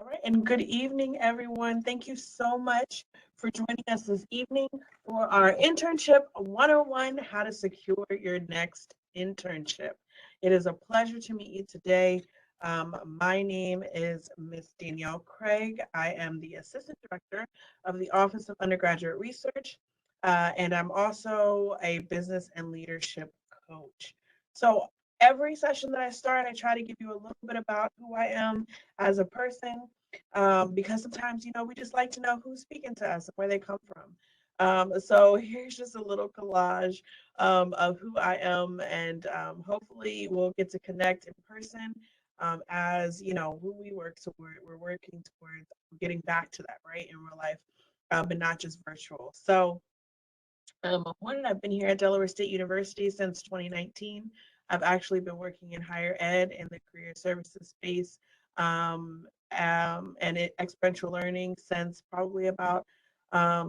All right, and good evening, everyone. Thank you so much for joining us this evening for our Internship 101, How to Secure Your Next Internship. It is a pleasure to meet you today. My name is Miss Danielle Craig. I am the Assistant Director of the Office of Undergraduate Research, and I'm also a business and leadership coach. So every session that I start, I try to give you a little bit about who I am as a person, because sometimes, we just like to know who's speaking to us and where they come from. So here's just a little collage of who I am, and hopefully we'll get to connect in person as, who we work. So we're working towards getting back to that, right, in real life, but not just virtual. So I've been here at Delaware State University since 2019. I've actually been working in higher ed in the career services space, and experiential learning since probably about, I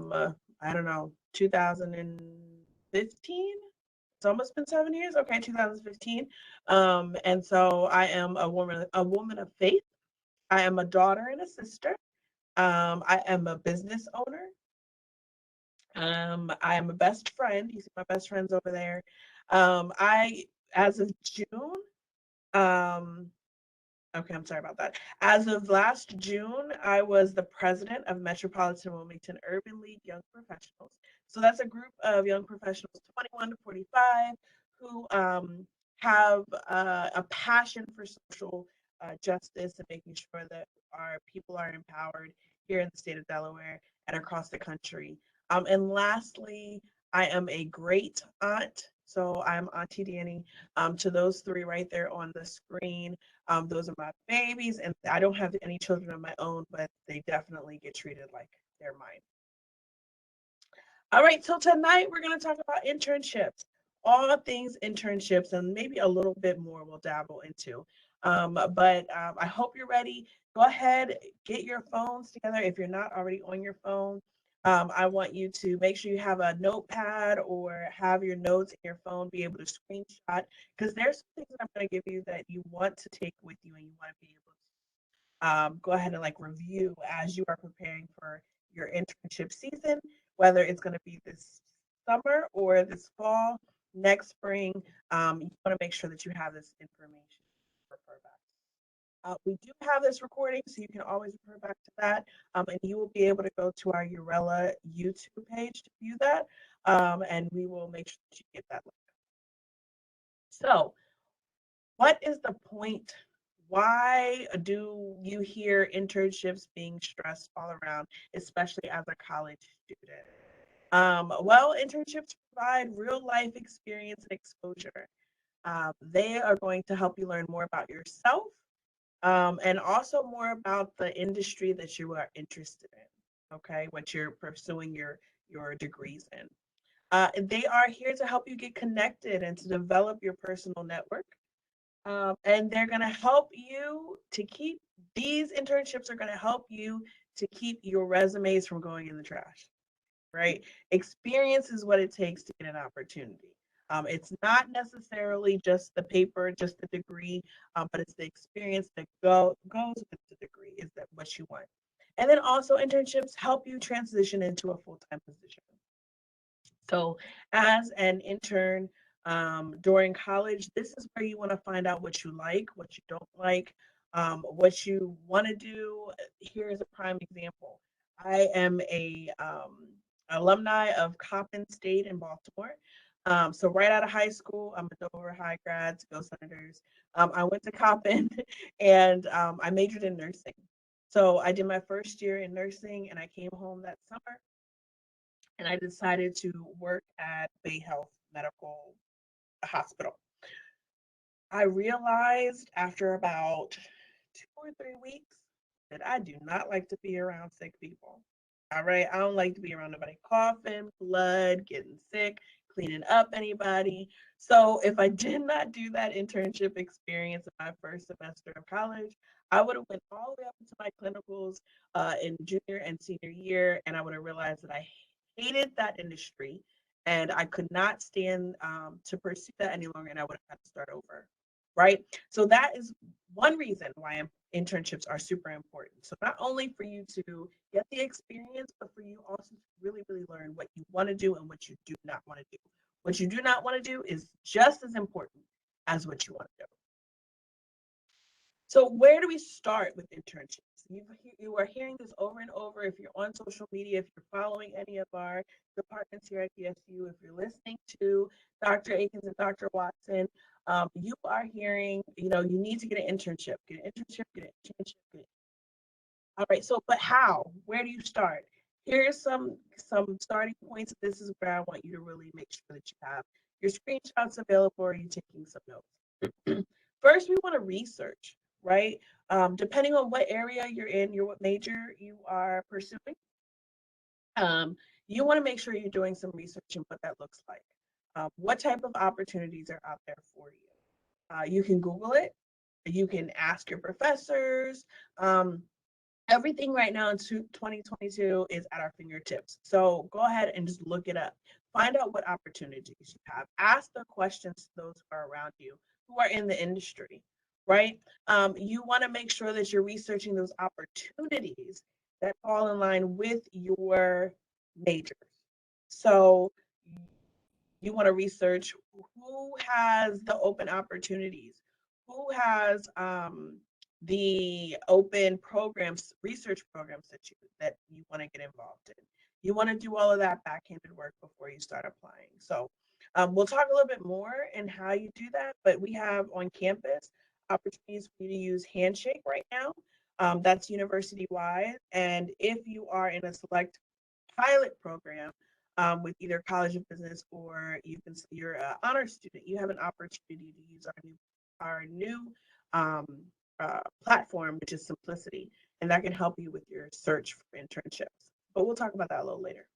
don't know, 2015. It's almost been 7 years. Okay, 2015. And so I am a woman of faith. I am a daughter and a sister. I am a business owner. I am a best friend. You see my best friends over there. I, as of June, um, okay, I'm sorry about that. As of last June, I was the president of Metropolitan Wilmington Urban League Young Professionals. So that's a group of young professionals, 21 to 45, who have a passion for social justice and making sure that our people are empowered here in the state of Delaware and across the country. And lastly, I am a great aunt. So I'm Auntie Danny, to those three right there on the screen. Those are my babies, and I don't have any children of my own, but they definitely get treated like they're mine. All right, so tonight we're going to talk about internships, all things internships, and maybe a little bit more we'll dabble into. But I hope you're ready. Go ahead, get your phones together if you're not already on your phone. I want you to make sure you have a notepad or have your notes in your phone, be able to screenshot, because there's some things that I'm going to give you that you want to take with you and you want to be able to go ahead and like review as you are preparing for your internship season, whether it's going to be this summer or this fall, next spring. You want to make sure that you have this information to refer back. We do have this recording, so you can always refer back to that, and you will be able to go to our Urella YouTube page to view that, and we will make sure that you get that link. So, what is the point? Why do you hear internships being stressed all around, especially as a college student? Well, internships provide real life experience and exposure. They are going to help you learn more about yourself, and also more about the industry that you are interested in. Okay, what you're pursuing your degrees in. They are here to help you get connected and to develop your personal network. And they're going to help you to keep these internships are going to help you to keep your resumes from going in the trash, right? Experience is what it takes to get an opportunity. It's not necessarily just the paper, just the degree, but it's the experience that goes with the degree. Is that what you want? And then also internships help you transition into a full-time position. So as an intern, during college, this is where you want to find out what you like, what you don't like, what you want to do. Here's a prime example. I am a alumni of Coppin State in Baltimore. So right out of high school, I'm a Dover High grad, to go Senators. I went to Coppin and I majored in nursing. So I did my first year in nursing and I came home that summer and I decided to work at Bay Health Medical Hospital. I realized after about 2 or 3 weeks that I do not like to be around sick people. All right. I don't like to be around nobody coughing, blood, getting sick, cleaning up anybody. So if I did not do that internship experience in my first semester of college, I would have went all the way up into my clinicals in junior and senior year, and I would have realized that I hated that industry and I could not stand to pursue that any longer, and I would have had to start over. Right. So that is one reason why internships are super important. So not only for you to get the experience, but for you also to really, really learn what you want to do and what you do not want to do. What you do not want to do is just as important as what you want to do. So where do we start with internships? You are hearing this over and over. If you're on social media, if you're following any of our departments here at DSU, if you're listening to Dr. Akins and Dr. Watson, you are hearing, you need to get an internship, get an internship, get an internship. All right, so but how? Where do you start? Here's some starting points. This is where I want you to really make sure that you have your screenshots available or you're taking some notes. First, we want to research, right? Depending on what area you're in, what major you are pursuing, you want to make sure you're doing some research on what that looks like. What type of opportunities are out there for you? You can Google it. You can ask your professors. Everything right now in 2022 is at our fingertips. So go ahead and just look it up. Find out what opportunities you have. Ask the questions to those who are around you, who are in the industry, right? You want to make sure that you're researching those opportunities that fall in line with your majors. So you want to research who has the open opportunities, who has the open programs, research programs that you want to get involved in. You want to do all of that backhanded work before you start applying. So we'll talk a little bit more in how you do that, but we have on campus opportunities for you to use Handshake right now. That's university wide. And if you are in a select pilot program with either College of Business or you're an honor student, you have an opportunity to use our new um, platform, which is Simplicity, and that can help you with your search for internships. But we'll talk about that a little later.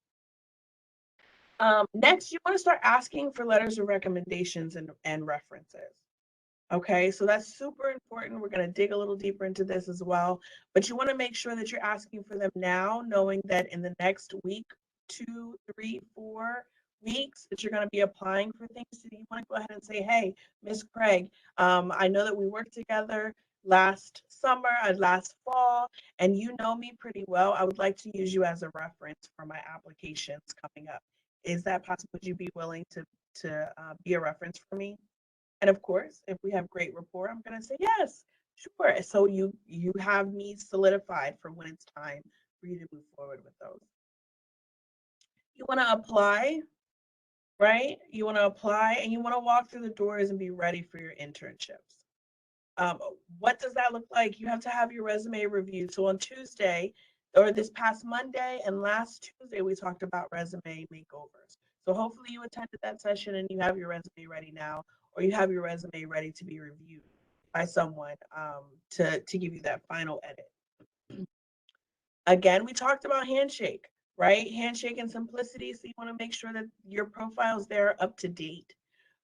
Next, you want to start asking for letters of recommendations and references. Okay, so that's super important. We're going to dig a little deeper into this as well, but you want to make sure that you're asking for them now, knowing that in the next week, 2, 3, 4 weeks, that you're going to be applying for things. So you want to go ahead and say, hey, Miss Craig, I know that we worked together last summer, last fall, and you know me pretty well. I would like to use you as a reference for my applications coming up. Is that possible? Would you be willing to be a reference for me? And of course, if we have great rapport, I'm going to say yes, sure. So you have me solidified for when it's time for you to move forward with those. You want to apply, right? You want to apply and you want to walk through the doors and be ready for your internships. Um, what does that look like? You have to have your resume reviewed. So on Tuesday, or this past Monday and last Tuesday, we talked about resume makeovers. So hopefully you attended that session and you have your resume ready now, or you have your resume ready to be reviewed by someone to give you that final edit. Again, we talked about Handshake, right? Handshake and Simplicity. So you want to make sure that your profiles there are up to date,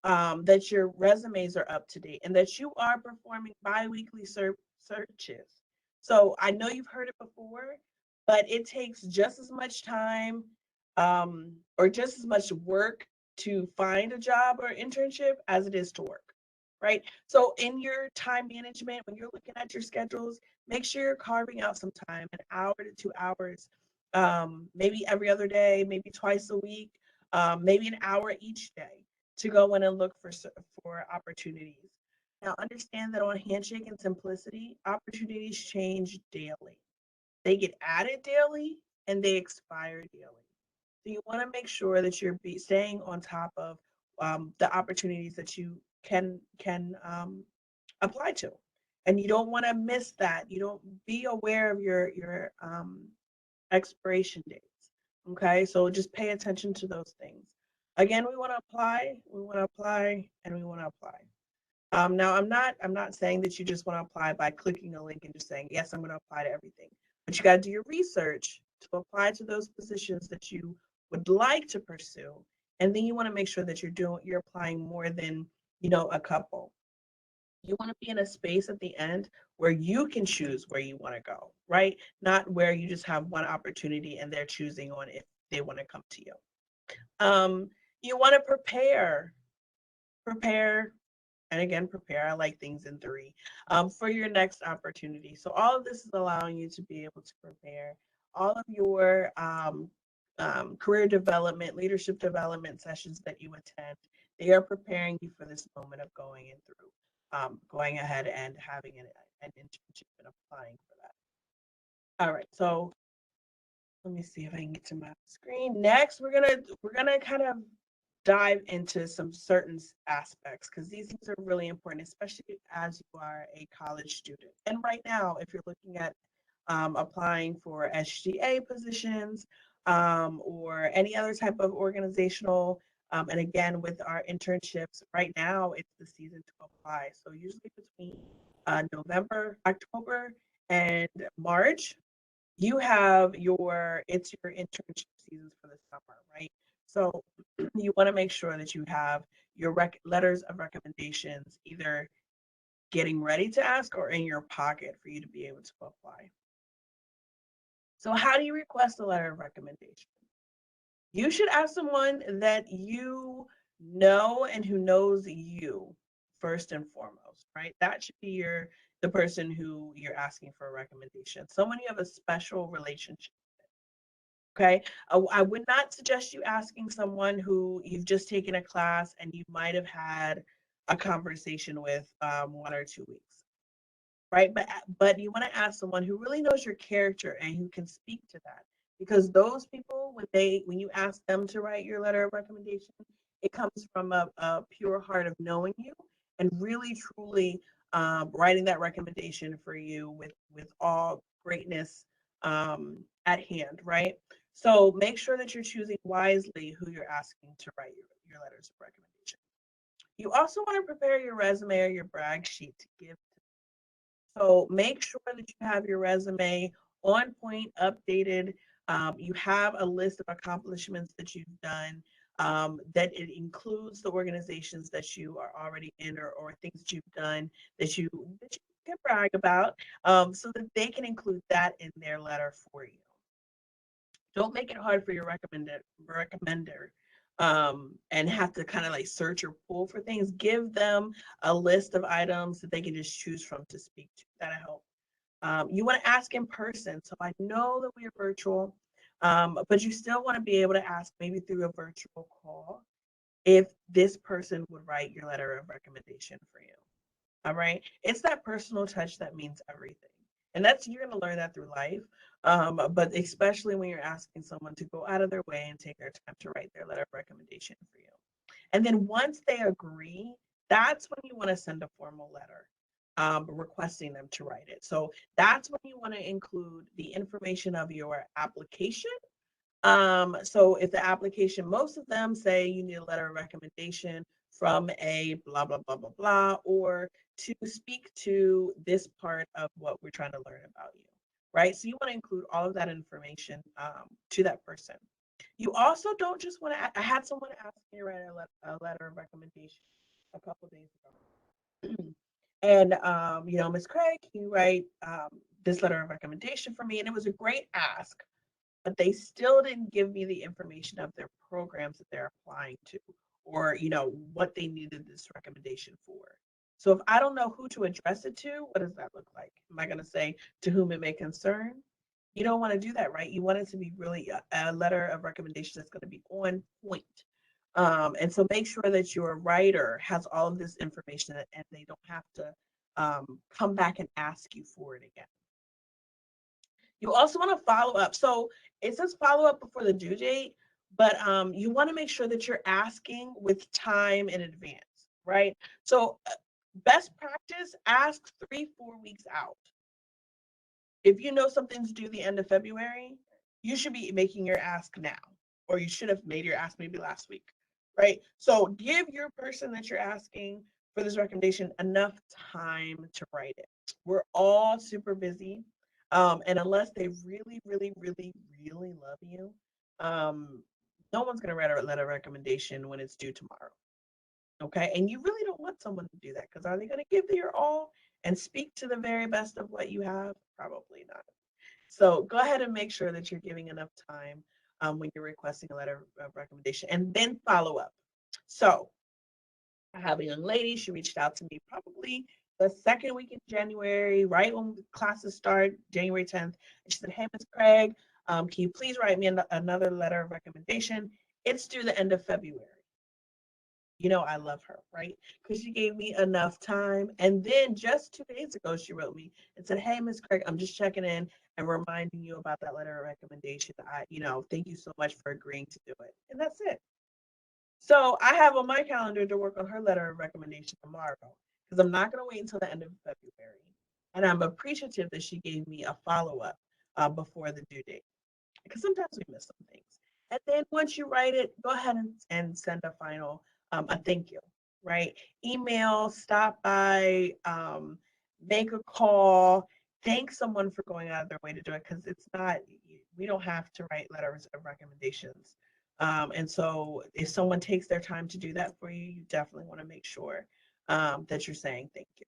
that your resumes are up to date, and that you are performing biweekly searches. So I know you've heard it before, but it takes just as much time or just as much work to find a job or internship as it is to work, right? So in your time management, when you're looking at your schedules, make sure you're carving out some time, an hour to 2 hours, maybe every other day, maybe twice a week, maybe an hour each day to go in and look for opportunities. Now, understand that on Handshake and Simplicity, opportunities change daily. They get added daily and they expire daily. So you want to make sure that you're staying on top of the opportunities that you can apply to, and you don't want to miss that. You don't be aware of your expiration dates. Okay, so just pay attention to those things. Again, we want to apply, and we want to apply. Now, I'm not saying that you just want to apply by clicking a link and just saying yes, I'm going to apply to everything. But you got to do your research to apply to those positions that you would like to pursue, and then you want to make sure that you're applying more than a couple. You want to be in a space at the end where you can choose where you want to go, right? Not where you just have one opportunity and they're choosing on if they want to come to you. You want to prepare And again, prepare. I like things in three for your next opportunity. So all of this is allowing you to be able to prepare all of your career development, leadership development sessions that you attend. They are preparing you for this moment of going in through, going ahead and having an internship and applying for that. All right, so let me see if I can get to my screen. Next, we're gonna kind of dive into some certain aspects because these things are really important, especially as you are a college student. And right now, if you're looking at applying for SGA positions or any other type of organizational, and again, with our internships, right now it's the season to apply. So usually between November, October, and March, you have it's your internship seasons for the summer, right? So you want to make sure that you have your letters of recommendations either getting ready to ask or in your pocket for you to be able to apply. So how do you request a letter of recommendation? You should ask someone that you know and who knows you first and foremost, right? That should be the person who you're asking for a recommendation. Someone you have a special relationship. Okay. I would not suggest you asking someone who you've just taken a class and you might have had a conversation with 1 or 2 weeks, right? But you want to ask someone who really knows your character and who can speak to that, because those people, when you ask them to write your letter of recommendation, it comes from a pure heart of knowing you and really truly writing that recommendation for you with all greatness at hand, right? So make sure that you're choosing wisely who you're asking to write your letters of recommendation. You also want to prepare your resume or your brag sheet to give. So make sure that you have your resume on point, updated. You have a list of accomplishments that you've done, that it includes the organizations that you are already in, or things that you've done that you can brag about, so that they can include that in their letter for you. Don't make it hard for your recommender and have to kind of like search or pull for things. Give them a list of items that they can just choose from to speak to. That'll help. You want to ask in person. So I know that we are virtual, but you still want to be able to ask maybe through a virtual call if this person would write your letter of recommendation for you. All right. It's that personal touch that means everything. And you're going to learn that through life. But especially when you're asking someone to go out of their way and take their time to write their letter of recommendation for you. And then once they agree, that's when you want to send a formal letter requesting them to write it. So that's when you want to include the information of your application. So if the application, most of them say you need a letter of recommendation from a blah, blah, blah, blah, blah, or to speak to this part of what we're trying to learn about you, right? So you want to include all of that information to that person. You also don't just want to, I had someone ask me to write a letter of recommendation a couple of days ago. And, Miss Craig, can you write this letter of recommendation for me? And it was a great ask, but they still didn't give me the information of their programs that they're applying to, or what they needed this recommendation for. So if I don't know who to address it to, what does that look like? Am I going to say to whom it may concern? You don't want to do that, right? You want it to be really a letter of recommendation that's going to be on point. And so make sure that your writer has all of this information and they don't have to come back and ask you for it again. You also want to follow up. So it says follow up before the due date, but you want to make sure that you're asking with time in advance, right? So best practice, ask 3-4 weeks out. If you know something's due the end of February, you should be making your ask now, or you should have made your ask maybe last week, right? So give your person that you're asking for this recommendation enough time to write it. We're all super busy. And unless they really, really, really, really love you, no one's going to write a letter recommendation when it's due tomorrow. Okay. And you really don't want someone to do that, because are they going to give their all and speak to the very best of what you have? Probably not. So go ahead and make sure that you're giving enough time when you're requesting a letter of recommendation, and then follow up. So I have a young lady, she reached out to me probably the second week in January, right when classes start, January 10th. And she said, "Hey, Ms. Craig, can you please write me another letter of recommendation? It's due the end of February." You know, I love her, right? Because she gave me enough time. And then just 2 days ago, she wrote me and said, "Hey, Ms. Craig, I'm just checking in and reminding you about that letter of recommendation. Thank you so much for agreeing to do it." And that's it. So I have on my calendar to work on her letter of recommendation tomorrow because I'm not going to wait until the end of February. And I'm appreciative that she gave me a follow up before the due date because sometimes we miss some things. And then once you write it, go ahead and send a final, a thank you, right? Email, stop by, make a call, thank someone for going out of their way to do it because it's not, we don't have to write letters of recommendations. And so if someone takes their time to do that for you, you definitely want to make sure that you're saying thank you.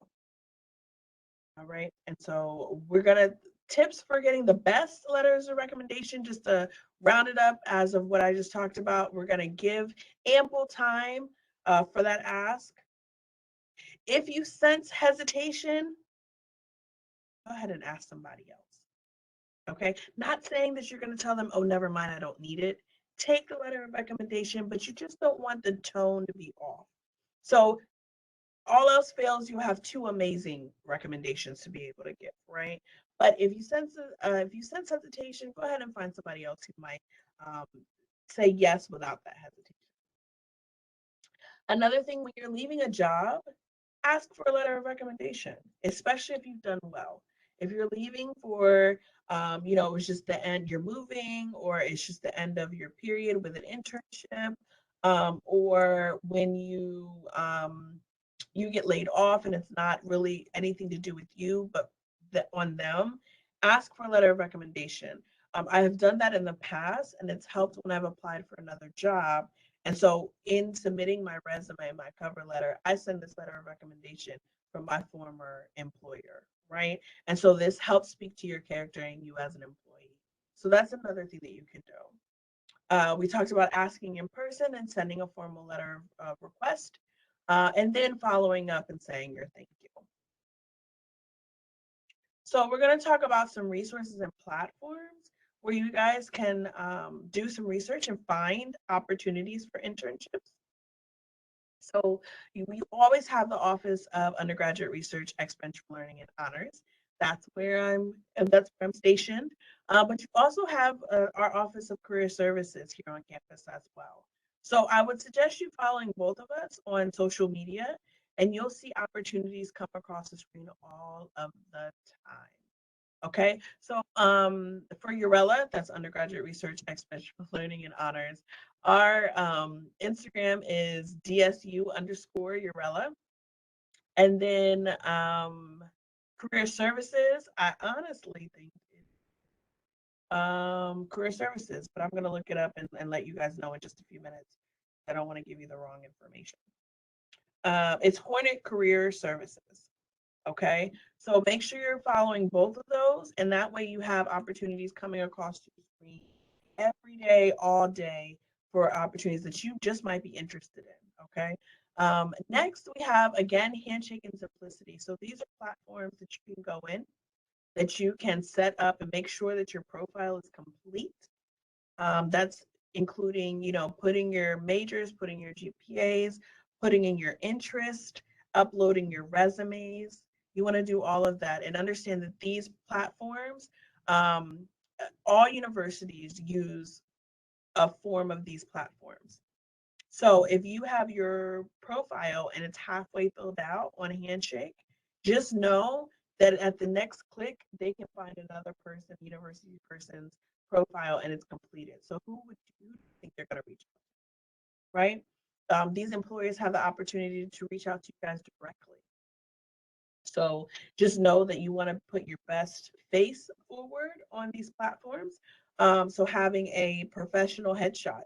All right. And so we're going to tips for getting the best letters of recommendation, just to round it up as of what I just talked about. We're going to give ample time for that ask. If you sense hesitation, go ahead and ask somebody else. Okay. Not saying that you're going to tell them, "Oh, never mind, I don't need it." Take the letter of recommendation, but you just don't want the tone to be off. So all else fails, you have two amazing recommendations to be able to give, right? But if you sense hesitation, go ahead and find somebody else who might um, say yes without that hesitation. Another thing, when you're leaving a job, ask for a letter of recommendation, especially if you've done well. If you're leaving for, it was just the end, you're moving, or it's just the end of your period with an internship, or when you get laid off and it's not really anything to do with you, but on them, ask for a letter of recommendation. I have done that in the past, and it's helped when I've applied for another job. And so, in submitting my resume, my cover letter, I send this letter of recommendation from my former employer, right? And so, this helps speak to your character and you as an employee. So, that's another thing that you can do. We talked about asking in person and sending a formal letter of request, and then following up and saying your thank you. So we're going to talk about some resources and platforms where you guys can do some research and find opportunities for internships. So we always have the Office of Undergraduate Research, Experiential Learning, and Honors. That's where I'm stationed. But you also have our Office of Career Services here on campus as well. So I would suggest you following both of us on social media, and you'll see opportunities come across the screen all of the time. Okay, so for Urella, that's Undergraduate Research, Experiential Learning, and Honors. Our Instagram is DSU_Urella. And then Career Services, I honestly think Career Services, but I'm going to look it up and let you guys know in just a few minutes. I don't want to give you the wrong information. It's Hornet Career Services. Okay, so make sure you're following both of those, and that way you have opportunities coming across your screen every day, all day, for opportunities that you just might be interested in. Okay. Next, we have again Handshake and Simplicity. So these are platforms that you can go in, that you can set up and make sure that your profile is complete. That's including, putting your majors, putting your GPAs, putting in your interest, uploading your resumes. You want to do all of that and understand that these platforms, um, all universities use a form of these platforms. So if you have your profile and it's halfway filled out on Handshake, just know that at the next click, they can find another person, university person's profile, and it's completed. So who would you think they're going to reach out to, right? These employers have the opportunity to reach out to you guys directly. So just know that you want to put your best face forward on these platforms. So having a professional headshot,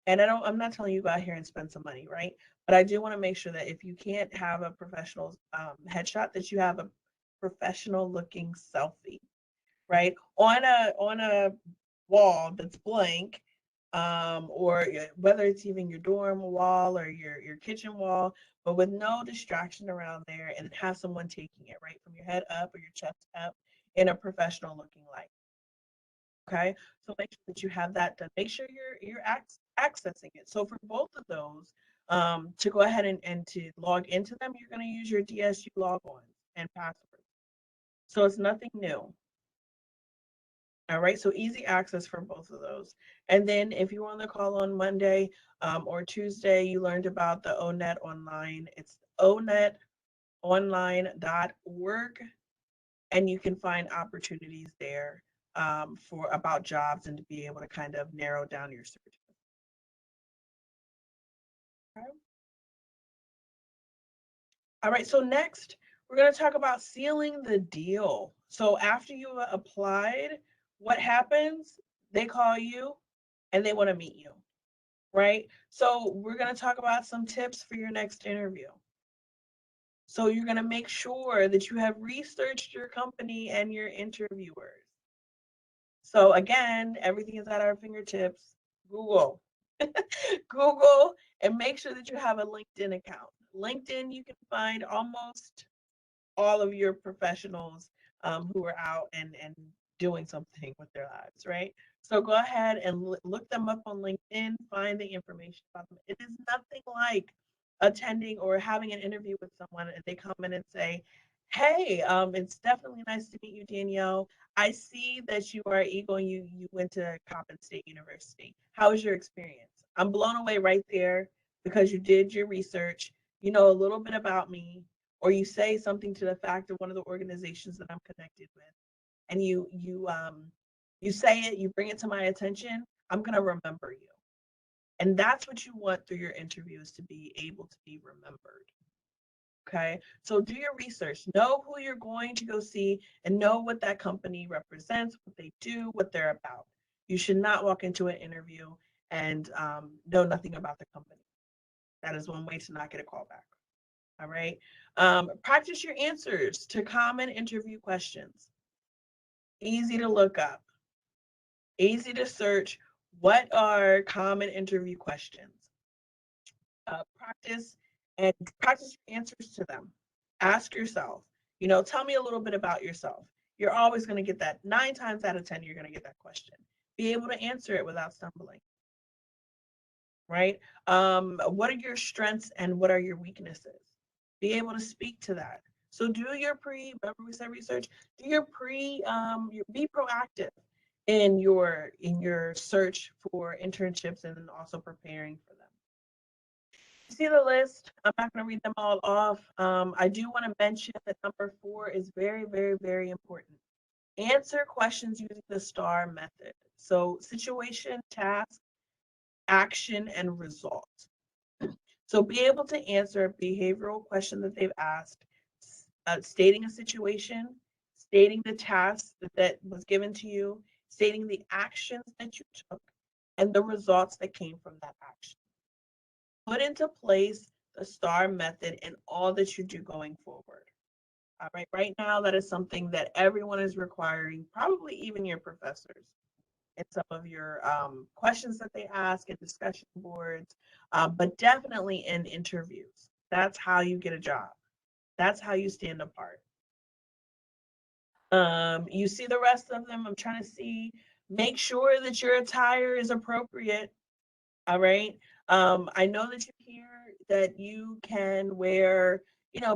and I'm not telling you go out here and spend some money, right? But I do want to make sure that if you can't have a professional headshot, that you have a professional looking selfie, right? On a wall that's blank, or whether it's even your dorm wall or your kitchen wall, but with no distraction around there, and have someone taking it right from your head up or your chest up in a professional looking light. Okay, so make sure that you have that done. Make sure you're accessing it. So for both of those, to go ahead and to log into them, you're going to use your DSU logon and password. So it's nothing new. All right, so easy access for both of those. And then if you were on the call on Monday or Tuesday, you learned about the ONET Online. It's onetonline.org, and you can find opportunities there for about jobs and to be able to kind of narrow down your search. Okay. All right, so next we're going to talk about sealing the deal. So after you applied, what happens? They call you and they want to meet you, right? So we're going to talk about some tips for your next interview. So you're going to make sure that you have researched your company and your interviewers. So again, everything is at our fingertips. Google. Google, and make sure that you have a LinkedIn account. LinkedIn, you can find almost all of your professionals who are out and doing something with their lives, right? So go ahead and look them up on LinkedIn, find the information about them. It is nothing like attending or having an interview with someone and they come in and say, hey, it's definitely nice to meet you, Danielle. I see that you are Eagle and you went to Coppin State University. How was your experience? I'm blown away right there because you did your research. You know a little bit about me, or you say something to the fact of one of the organizations that I'm connected with, and you say it, you bring it to my attention, I'm gonna remember you. And that's what you want through your interviews, to be able to be remembered. Okay, so do your research, know who you're going to go see, and know what that company represents, what they do, what they're about. You should not walk into an interview and know nothing about the company. That is one way to not get a call back. All right. Practice your answers to common interview questions. Easy to look up, easy to search. What are common interview questions? Practice and practice your answers to them. Ask yourself, tell me a little bit about yourself. You're always going to get that. 9 times out of 10, you're going to get that question. Be able to answer it without stumbling, right? What are your strengths and what are your weaknesses? Be able to speak to that. So do your remember we said research, do be proactive in your search for internships and then also preparing for them. You see the list? I'm not going to read them all off. I do want to mention that number 4 is very, very, very important. Answer questions using the STAR method. So situation, task, action, and result. So be able to answer a behavioral question that they've asked, stating a situation, stating the task that was given to you, stating the actions that you took, and the results that came from that action. Put into place the STAR method in all that you do going forward. All right, right now, that is something that everyone is requiring, probably even your professors, in some of your questions that they ask in discussion boards, but definitely in interviews. That's how you get a job. That's how you stand apart. You see the rest of them. I'm trying to see. Make sure that your attire is appropriate. All right. I know that you hear that you can wear,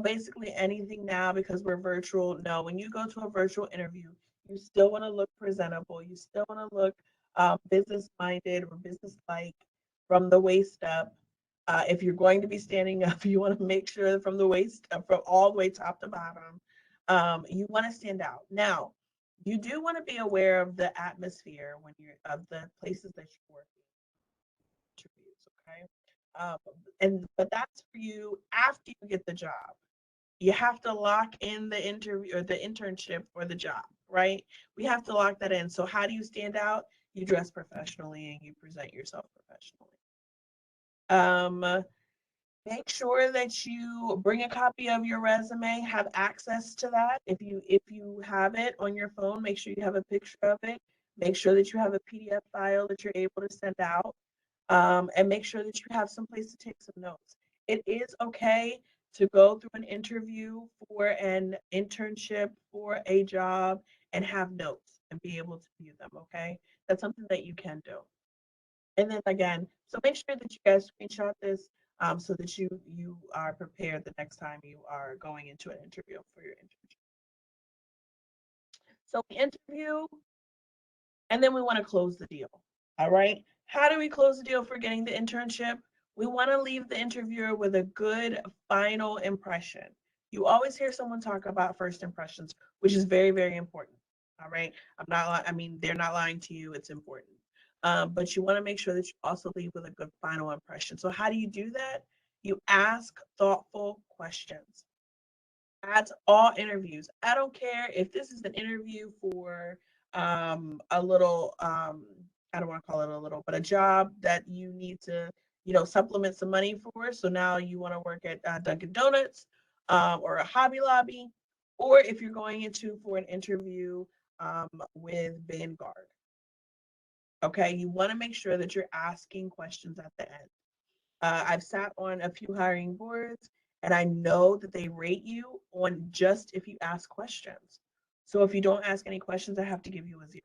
basically anything now because we're virtual. No, when you go to a virtual interview, you still want to look presentable. You still want to look business minded or business like from the waist up. If you're going to be standing up, you want to make sure that from the waist up, from all the way top to bottom, you want to stand out. Now, you do want to be aware of the atmosphere when you're of the places that you work interviews, okay? Um, but that's for you after you get the job. You have to lock in the interview or the internship or the job, right? We have to lock that in. So how do you stand out? You dress professionally and you present yourself professionally. Make sure that you bring a copy of your resume, have access to that. If you have it on your phone, make sure you have a picture of it. Make sure that you have a PDF file that you're able to send out, and make sure that you have some place to take some notes. It is okay to go through an interview for an internship for a job and have notes and be able to view them, okay? That's something that you can do. And then again, so make sure that you guys screenshot this, so that you are prepared the next time you are going into an interview for your internship. So we interview, and then we want to close the deal. All right. How do we close the deal for getting the internship? We want to leave the interviewer with a good final impression. You always hear someone talk about first impressions, which is very, very important. All right. I mean, they're not lying to you. It's important. But you want to make sure that you also leave with a good final impression. So, how do you do that? You ask thoughtful questions. That's all interviews. I don't care if this is an interview for a little I don't want to call it a little, but a job that you need to, supplement some money for. So now you want to work at Dunkin' Donuts, or a Hobby Lobby, or if you're going into for an interview with Vanguard. Okay, you want to make sure that you're asking questions at the end. I've sat on a few hiring boards, and I know that they rate you on just if you ask questions. So if you don't ask any questions, I have to give you a 0.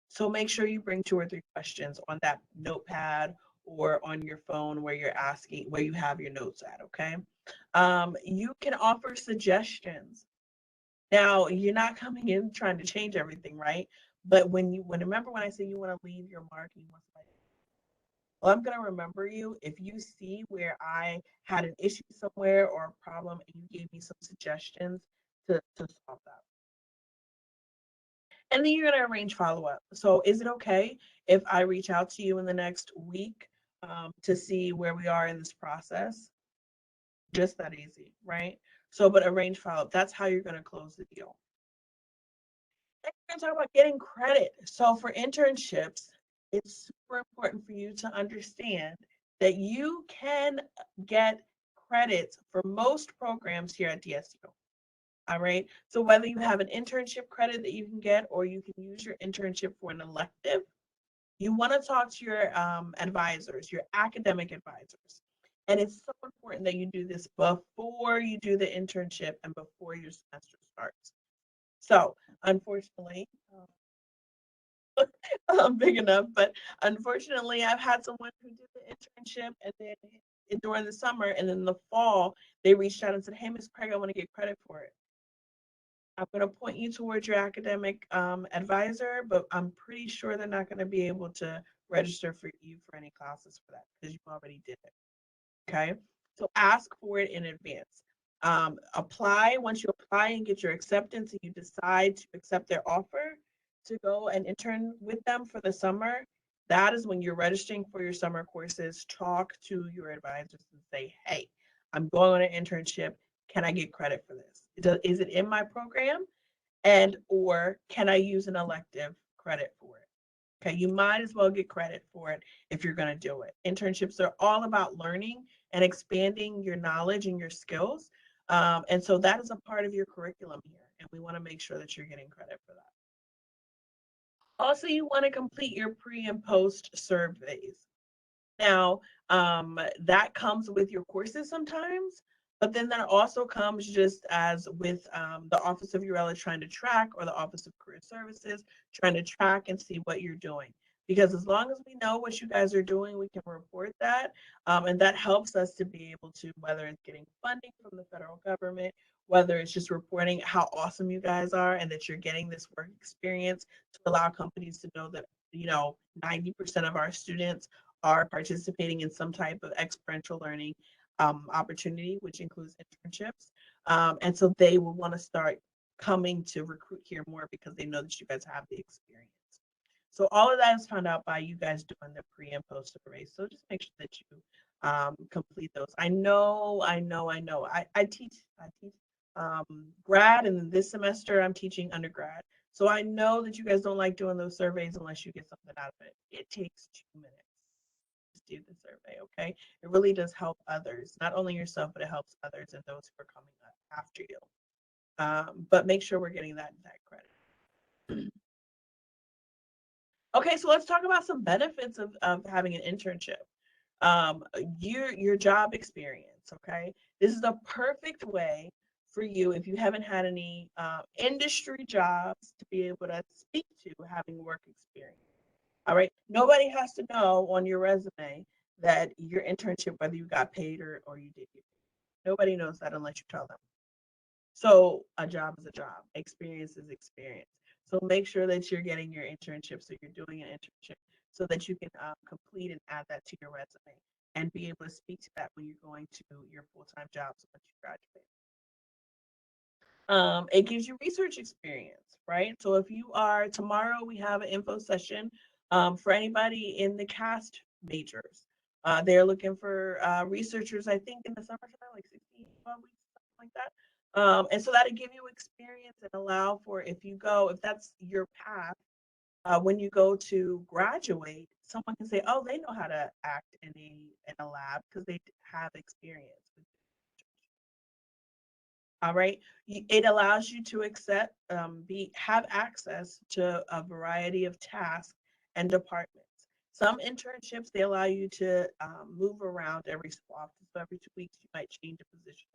So make sure you bring 2 or 3 questions on that notepad or on your phone where you're asking, where you have your notes at, okay? You can offer suggestions. Now, you're not coming in trying to change everything, right? But remember when I say you want to leave your mark, you want somebody, well, I'm going to remember you if you see where I had an issue somewhere or a problem and you gave me some suggestions to solve that. And then you're going to arrange follow up. So, is it okay if I reach out to you in the next week, to see where we are in this process? Just that easy, right? So, but arrange follow up. That's how you're going to close the deal. We're going to talk about getting credit. So for internships, it's super important for you to understand that you can get credits for most programs here at DSU. All right. So whether you have an internship credit that you can get or you can use your internship for an elective, you want to talk to your advisors, your academic advisors. And it's so important that you do this before you do the internship and before your semester starts. So, unfortunately, I'm big enough, but unfortunately, I've had someone who did the internship and then during the summer and then the fall, they reached out and said, "Hey, Miss Craig, I want to get credit for it. I'm going to point you towards your academic advisor, but I'm pretty sure they're not going to be able to register for you for any classes for that because you already did it." Okay. So ask for it in advance. Apply once you apply and get your acceptance and you decide to accept their offer to go and intern with them for the summer. That is when you're registering for your summer courses. Talk to your advisors and say, "Hey, I'm going on an internship. Can I get credit for this? Is it in my program? And or can I use an elective credit for it?" Okay, you might as well get credit for it if you're going to do it. Internships are all about learning and expanding your knowledge and your skills. And so that is a part of your curriculum here. And we want to make sure that you're getting credit for that. Also, you want to complete your pre and post surveys. Now, that comes with your courses sometimes, but then that also comes just as with the Office of URL trying to track, or the Office of Career Services trying to track and see what you're doing. Because as long as we know what you guys are doing, we can report that. And that helps us to be able to, whether it's getting funding from the federal government, whether it's just reporting how awesome you guys are and that you're getting this work experience to allow companies to know that, 90% of our students are participating in some type of experiential learning opportunity, which includes internships. And so they will want to start coming to recruit here more because they know that you guys have the experience. So all of that is found out by you guys doing the pre and post surveys. So just make sure that you complete those. I teach grad, and this semester I'm teaching undergrad. So I know that you guys don't like doing those surveys unless you get something out of it. It takes 2 minutes do the survey, okay? It really does help others, not only yourself, but it helps others and those who are coming up after you. But make sure we're getting that credit. Okay, so let's talk about some benefits of having an internship. Um, your job experience, okay? This is a perfect way for you, if you haven't had any industry jobs, to be able to speak to having work experience. All right. Nobody has to know on your resume that your internship, whether you got paid or you did get paid. Nobody knows that unless you tell them. So a job is a job, experience is experience. So make sure that you're getting your internship, so you're doing an internship, so that you can complete and add that to your resume and be able to speak to that when you're going to your full-time jobs once you graduate. It gives you research experience, right? So if you are, tomorrow we have an info session for anybody in the cast majors. They're looking for researchers, I think, in the summertime, like 16 weeks, something like that. And so that'll give you experience and allow for, if you go, if that's your path, when you go to graduate, someone can say, oh, they know how to act in a lab because they have experience with. All right. It allows you to accept, have access to a variety of tasks and departments. Some internships, they allow you to move around every so often. So every 2 weeks, you might change a position.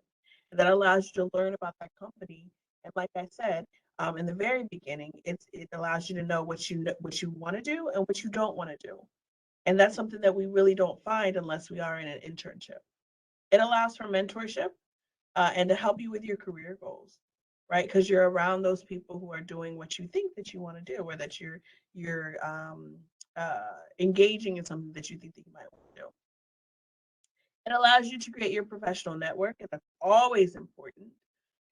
And that allows you to learn about that company. And like I said, in the very beginning, it allows you to know what you want to do and what you don't want to do. And that's something that we really don't find unless we are in an internship. It allows for mentorship and to help you with your career goals, right? Because you're around those people who are doing what you think that you want to do, or that engaging in something that you think that you might want to do. It allows you to create your professional network, and that's always important.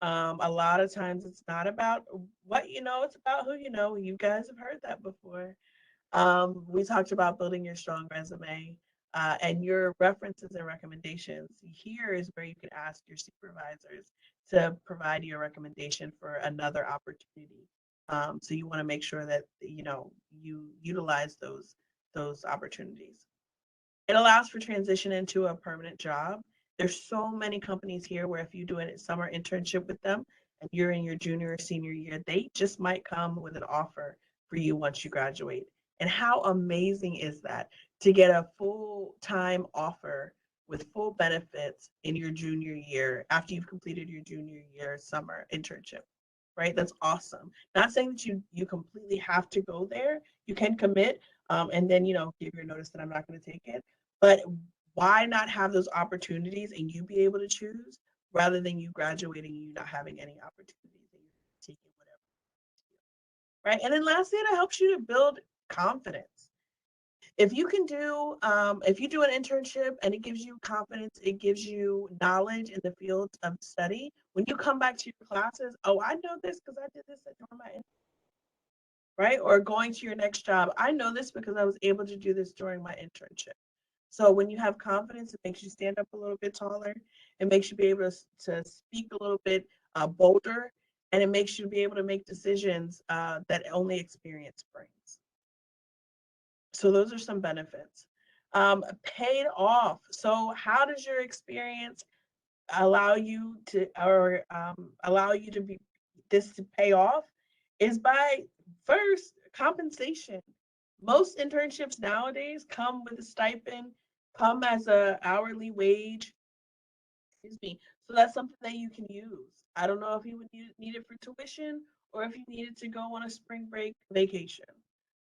A lot of times, it's not about what you know; it's about who you know. You guys have heard that before. We talked about building your strong resume and your references and recommendations. Here is where you can ask your supervisors to provide you a recommendation for another opportunity. So you want to make sure that you utilize those opportunities. It allows for transition into a permanent job. There's so many companies here where if you do a summer internship with them and you're in your junior or senior year, they just might come with an offer for you once you graduate. And how amazing is that to get a full-time offer with full benefits in your junior year after you've completed your junior year summer internship, right? That's awesome. Not saying that you completely have to go there. You can commit and then give your notice that I'm not going to take it. But why not have those opportunities and you be able to choose rather than you graduating and you not having any opportunities and you're taking whatever, right? And then lastly, it helps you to build confidence. If you do an internship and it gives you confidence, it gives you knowledge in the field of study. When you come back to your classes, oh, I know this because I did this during my, right? Or going to your next job, I know this because I was able to do this during my internship. So when you have confidence, it makes you stand up a little bit taller. It makes you be able to speak a little bit bolder, and it makes you be able to make decisions that only experience brings. So those are some benefits. Paid off. So how does your experience allow you to be this to pay off? Is by first compensation. Most internships nowadays come with a stipend, come as a hourly wage, excuse me. So that's something that you can use. I don't know if you would need it for tuition or if you needed to go on a spring break vacation,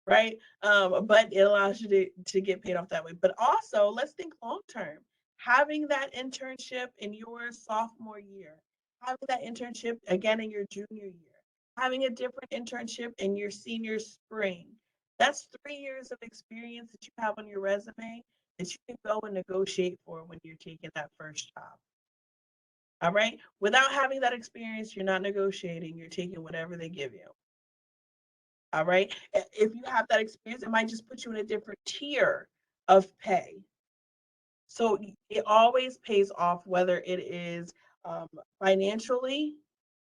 right? But it allows you to get paid off that way. But also, let's think long term. Having that internship in your sophomore year, having that internship again in your junior year, having a different internship in your senior spring. That's 3 years of experience that you have on your resume that you can go and negotiate for when you're taking that first job. All right. Without having that experience, you're not negotiating, you're taking whatever they give you. All right. If you have that experience, it might just put you in a different tier of pay. So it always pays off, whether it is financially,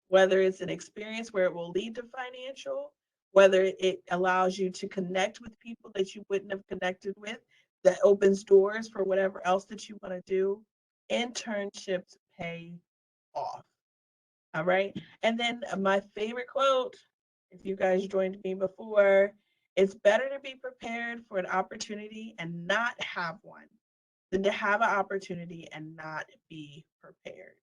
whether it's an experience where it will lead to financial, whether it allows you to connect with people that you wouldn't have connected with, that opens doors for whatever else that you want to do. Internships pay off. All right. And then my favorite quote, if you guys joined me before, It's better to be prepared for an opportunity and not have one than to have an opportunity and not be prepared.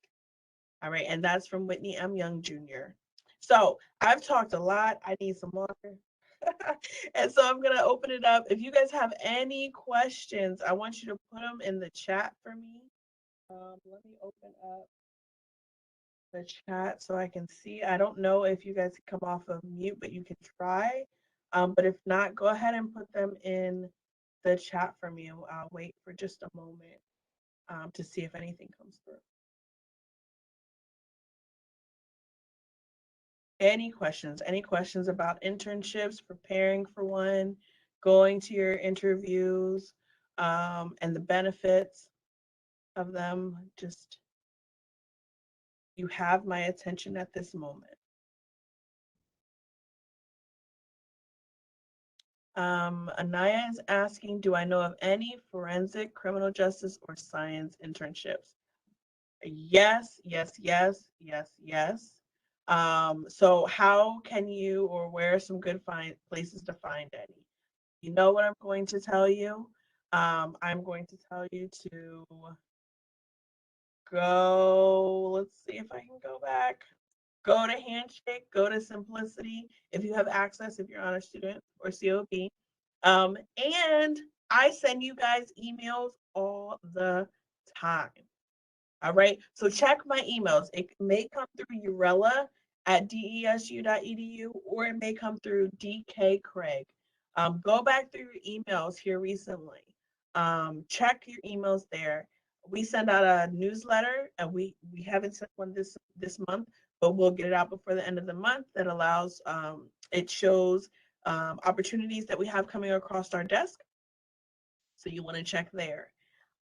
All right, and that's from Whitney M. Young Jr. So I've talked a lot. I need some water. And so I'm going to open it up. If you guys have any questions, I want you to put them in the chat for me. Let me open up the chat so I can see. I don't know if you guys can come off of mute, but you can try. But if not, go ahead and put them in the chat for me. I'll wait for just a moment to see if anything comes through. Any questions? Any questions about internships, preparing for one, going to your interviews, and the benefits of them? Just, you have my attention at this moment. Anaya is asking, do I know of any forensic, criminal justice, or science internships? Yes, yes, yes, yes, yes. So how can you, or where are some good places to find any? You know what I'm going to tell you? I'm going to tell you to go, let's see if I can go back. Go to Handshake, go to Simplicity if you have access, if you're on a student or COP. And I send you guys emails all the time. All right. So check my emails. It may come through Urella at desu.edu, or it may come through DK Craig. Go back through your emails here recently. Check your emails there. We send out a newsletter, and we haven't sent one this month, but we'll get it out before the end of the month. That allows it shows opportunities that we have coming across our desk. So you want to check there.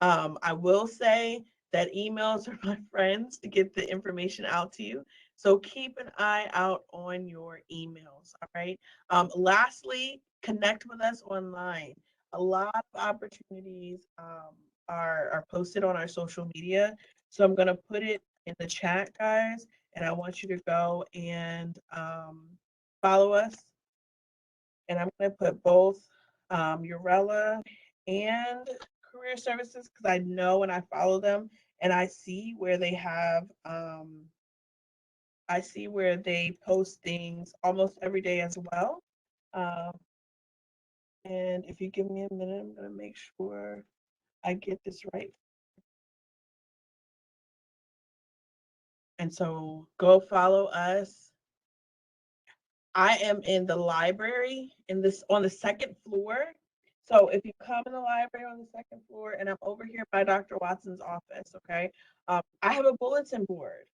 I will say that emails are my friends to get the information out to you. So keep an eye out on your emails. All right. Lastly, connect with us online. A lot of opportunities are posted on our social media. So I'm going to put it in the chat, guys, and I want you to go and follow us. And I'm going to put both Urella and Career Services, because I know when I follow them and I see where they have, I see where they post things almost every day as well. And if you give me a minute, I'm going to make sure I get this right. And so go follow us. I am in the library on the second floor. So if you come in the library on the second floor, and I'm over here by Dr. Watson's office, okay, I have a bulletin board.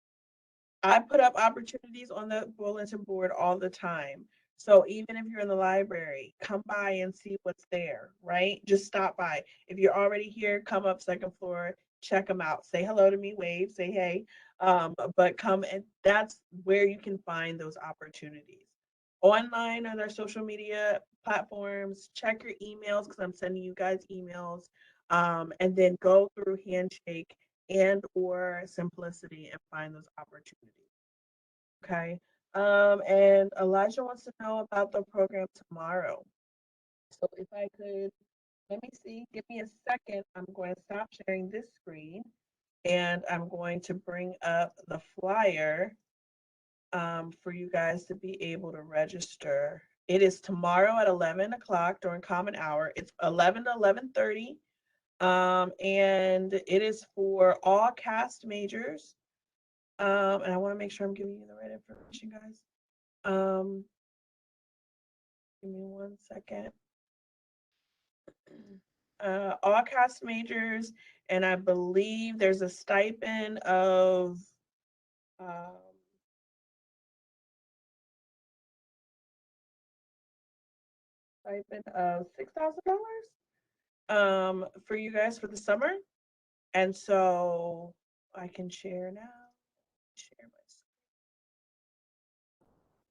I put up opportunities on the bulletin board all the time. So even if you're in the library, come by and see what's there, right? Just stop by. If you're already here, come up second floor, check them out. Say hello to me, wave, say hey. But come, and that's where you can find those opportunities. Online on our social media platforms, check your emails, because I'm sending you guys emails. And then go through Handshake and or Simplicity and find those opportunities. Okay. And Elijah wants to know about the program tomorrow. So if I could, let me see, give me a second. I'm going to stop sharing this screen, and I'm going to bring up the flyer for you guys to be able to register. It is tomorrow at 11 o'clock during common hour. It's 11 to 11:30. And it is for all cast majors. And I want to make sure I'm giving you the right information, guys. Give me 1 second. All cast majors, and I believe there's a stipend of $6,000 for you guys for the summer. And so I can share now. Share my screen.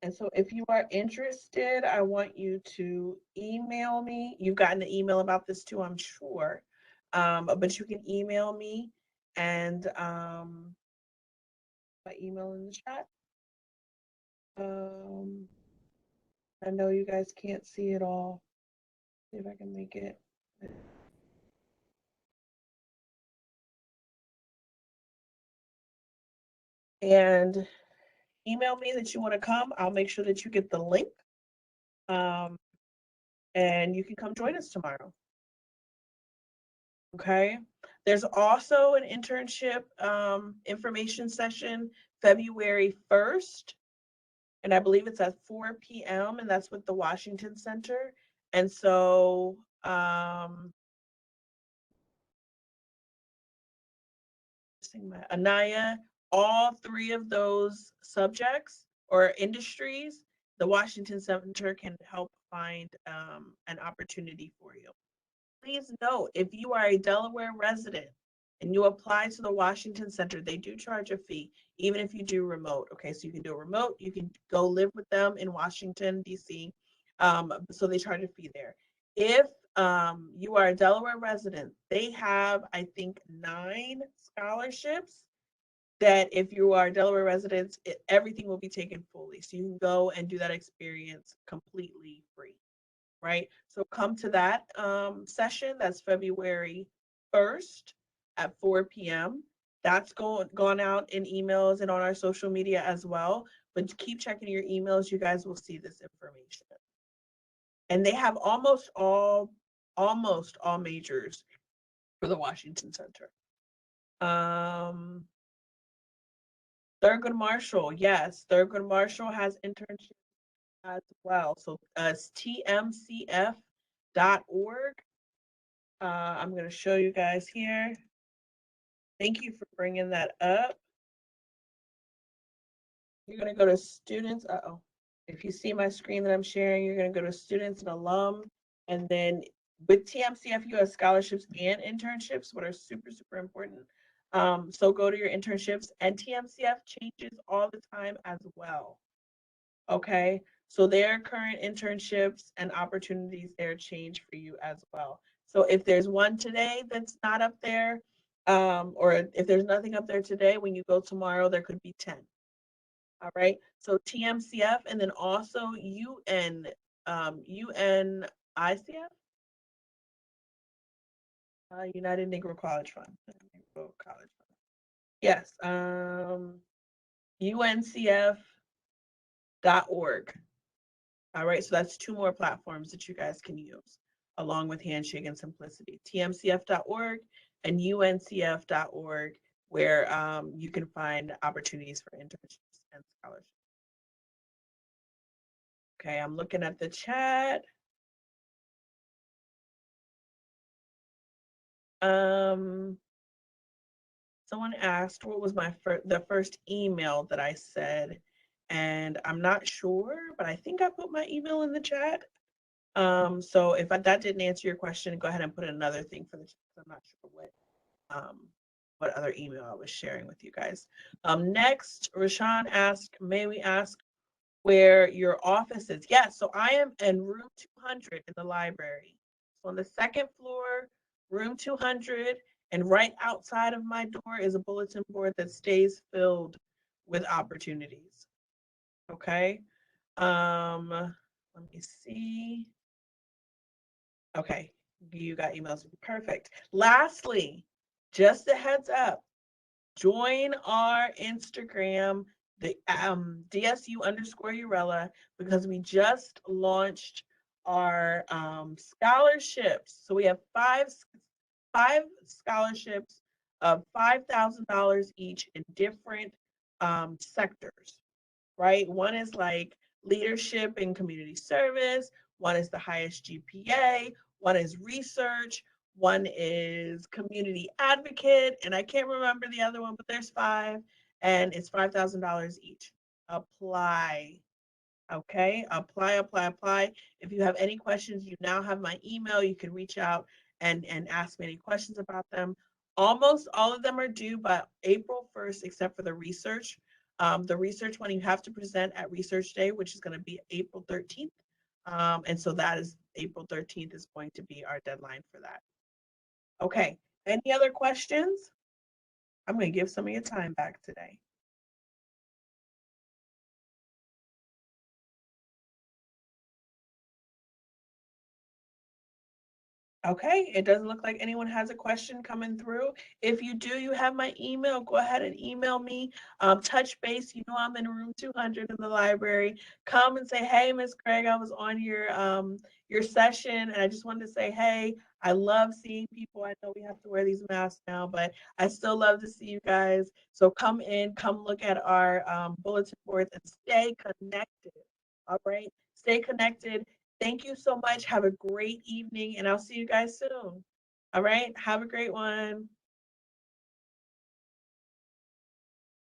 And so if you are interested, I want you to email me. You've gotten an email about this too, I'm sure. But you can email me, and my email in the chat. I know you guys can't see it all. See if I can make it. And email me that you want to come. I'll make sure that you get the link. Um, and you can come join us tomorrow. Okay. There's also an internship information session February 1st, and I believe it's at 4 p.m., and that's with the Washington Center. And so, Anaya, all three of those subjects or industries, the Washington Center can help find an opportunity for you. Please note, if you are a Delaware resident and you apply to the Washington Center, they do charge a fee, even if you do remote. Okay, so you can do a remote, you can go live with them in Washington, D.C. So they charge a fee there. If you are a Delaware resident, they have, I think, 9 scholarships that if you are Delaware residents, everything will be taken fully. So you can go and do that experience completely free. Right? So come to that session. That's February 1st at 4 p.m. That's gone out in emails and on our social media as well. But keep checking your emails. You guys will see this information. And they have almost all majors for the Washington Center. Thurgood Marshall, yes, Thurgood Marshall has internships as well. So it's tmcf.org. I'm going to show you guys here. Thank you for bringing that up. You're going to go to students. If you see my screen that I'm sharing, you're going to go to students and alum. And then with TMCF, you have scholarships and internships, what are super, super important. So go to your internships, and TMCF changes all the time as well. Okay. So their current internships and opportunities there change for you as well. So if there's one today that's not up there, or if there's nothing up there today, when you go tomorrow, there could be 10. All right. So TMCF, and then also UNICF, United Negro College Fund. Negro College Fund. Yes. UNCF.org. All right, so that's 2 more platforms that you guys can use along with Handshake and Simplicity. TMCF.org and UNCF.org, where you can find opportunities for internships and scholarships. Okay, I'm looking at the chat. Someone asked what was the first email that I said, and I'm not sure, but I think I put my email in the chat. So if that didn't answer your question, go ahead and put another thing for the chat. I'm not sure what other email I was sharing with you guys. Next, Rashawn asked, may we ask where your office is? Yes, so I am in room 200 in the library. So on the 2nd floor, room 200, and right outside of my door is a bulletin board that stays filled with opportunities. Okay. Let me see. Okay, you got emails. Perfect. Lastly, just a heads up, join our Instagram, the DSU_Urella, because we just launched our scholarships. So we have five scholarships of $5,000 each in different sectors, right? One is like leadership and community service. One is the highest GPA. One is research. One is community advocate. And I can't remember the other one, but there's 5, and it's $5,000 each. Apply. Okay, apply. If you have any questions, you now have my email. You can reach out and ask me any questions about them. Almost all of them are due by April 1st, except for the research. The research one you have to present at Research Day, which is going to be April 13th. And so that is April 13th is going to be our deadline for that. Okay, any other questions? I'm going to give some of your time back today. Okay, it doesn't look like anyone has a question coming through. If you do, you have my email. Go ahead and email me. Touch base. You know I'm in room 200 in the library. Come and say, hey, Miss Craig, I was on your session, and I just wanted to say, hey, I love seeing people. I know we have to wear these masks now, but I still love to see you guys. So come in, come look at our bulletin boards, and stay connected. All right, stay connected. Thank you so much. Have a great evening, and I'll see you guys soon. All right. Have a great one.